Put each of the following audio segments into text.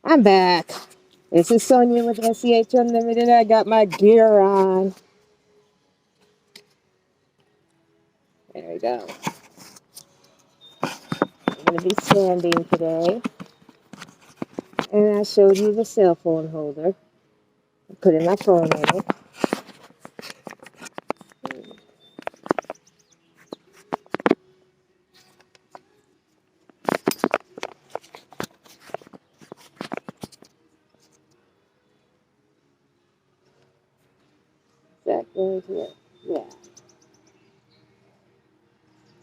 I'm back. This is Sonia with SEH Unlimited. I got my gear on. There we go. I'm going to be standing today. And I showed you the cell phone holder. I put in my phone in it. That goes here. Yeah.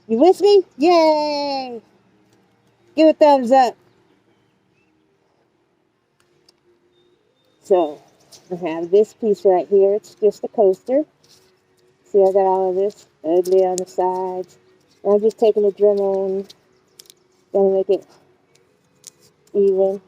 You with me? Yay! Give a thumbs up. So, I have this piece right here. It's just a coaster. See, I got all of this ugly on the sides. And I'm just taking a Dremel and gonna make it even.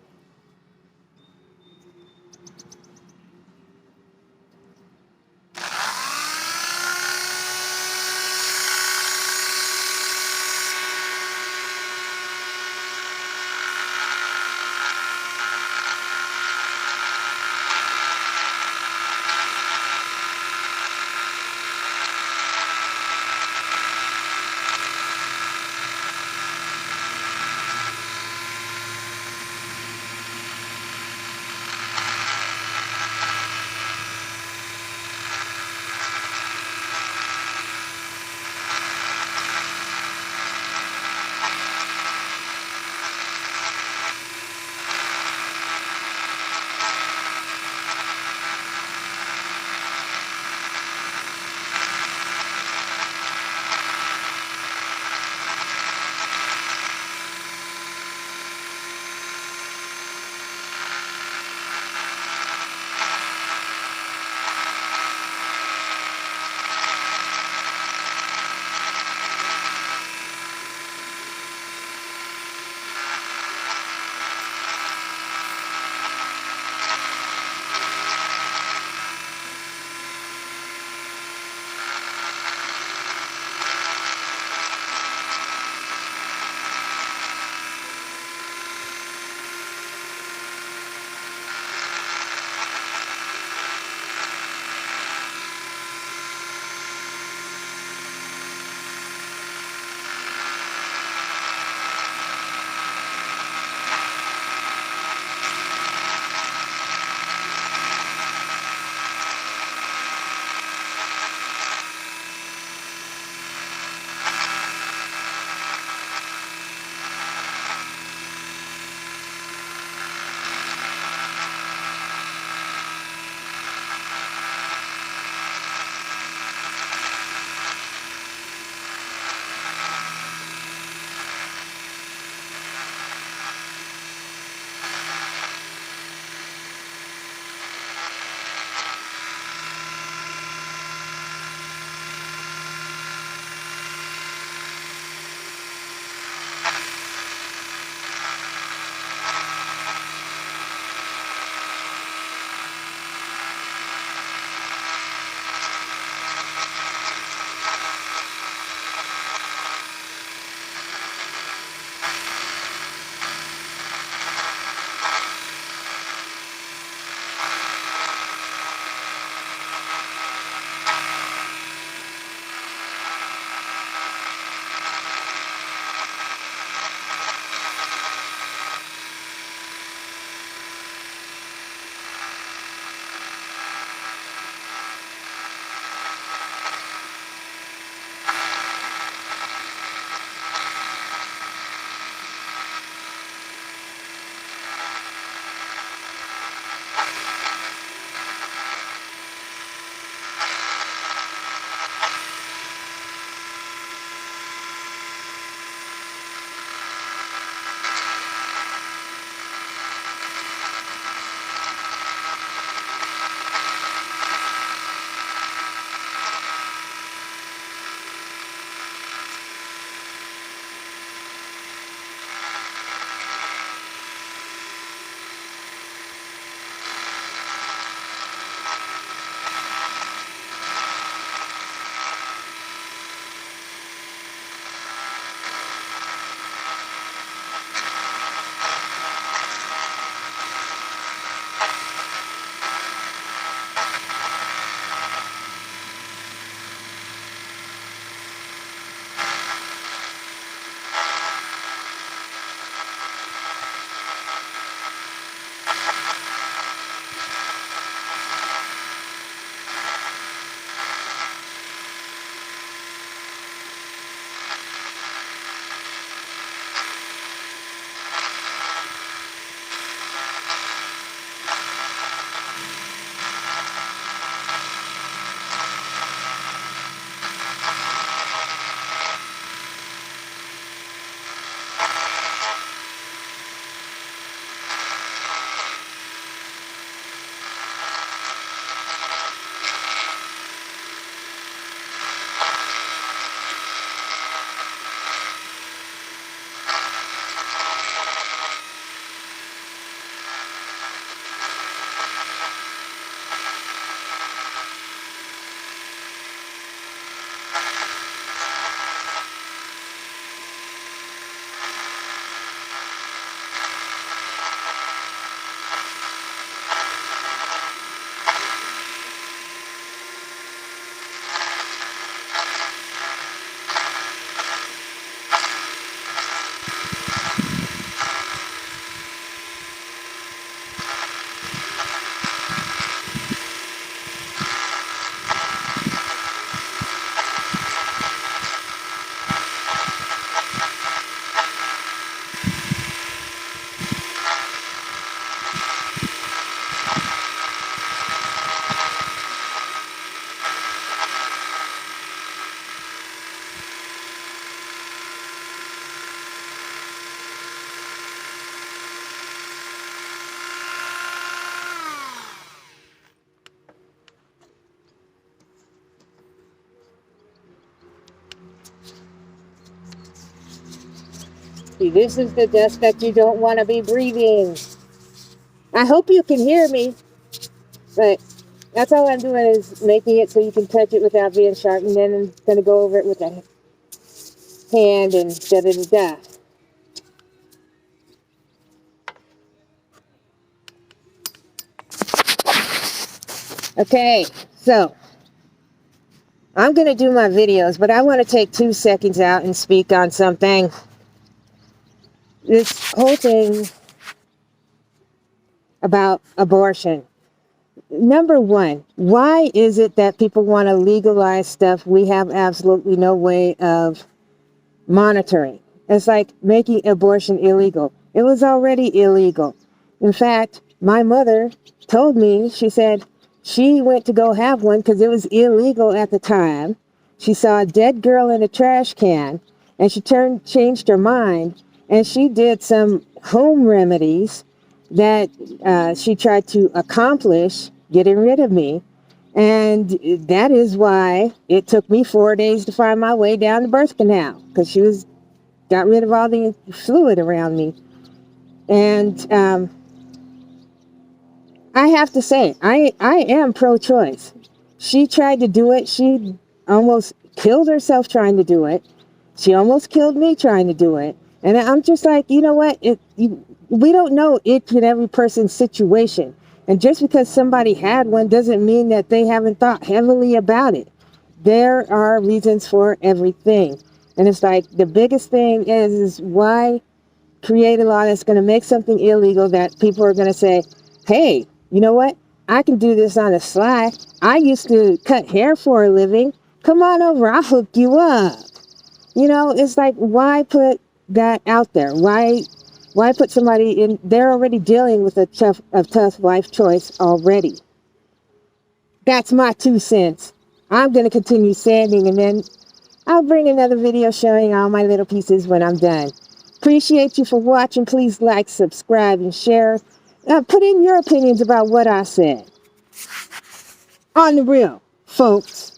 you. This is the dust that you don't want to be breathing. I hope you can hear me, but that's all I'm doing is making it so you can touch it without being sharp, and then I'm going to go over it with a hand and da-da-da-da. Okay, so I'm going to do my videos, but I want to take 2 seconds out and speak on something. This whole thing about abortion. Number one, why is it that people want to legalize stuff we have absolutely no way of monitoring? It's like making abortion illegal. It was already illegal. In fact, my mother told me, she said she went to go have one because it was illegal at the time. She saw a dead girl in a trash can, and she changed her mind, and she did some home remedies that she tried to accomplish getting rid of me. And that is why it took me 4 days to find my way down the birth canal, because she got rid of all the fluid around me. And I have to say, I am pro-choice. She tried to do it. She almost killed herself trying to do it. She almost killed me trying to do it. And I'm just like, you know what? We don't know each and every person's situation. And just because somebody had one doesn't mean that they haven't thought heavily about it. There are reasons for everything. And it's like the biggest thing is why create a law that's going to make something illegal that people are going to say, hey, you know what? I can do this on the sly. I used to cut hair for a living. Come on over. I'll hook you up. You know, it's like, why put that out there? Why put somebody in? They're already dealing with a tough life choice already. That's my 2 cents. I'm going to continue sanding, and then I'll bring another video showing all my little pieces when I'm done. Appreciate you for watching. Please like, subscribe, and share. Put in your opinions about what I said. On the real, folks.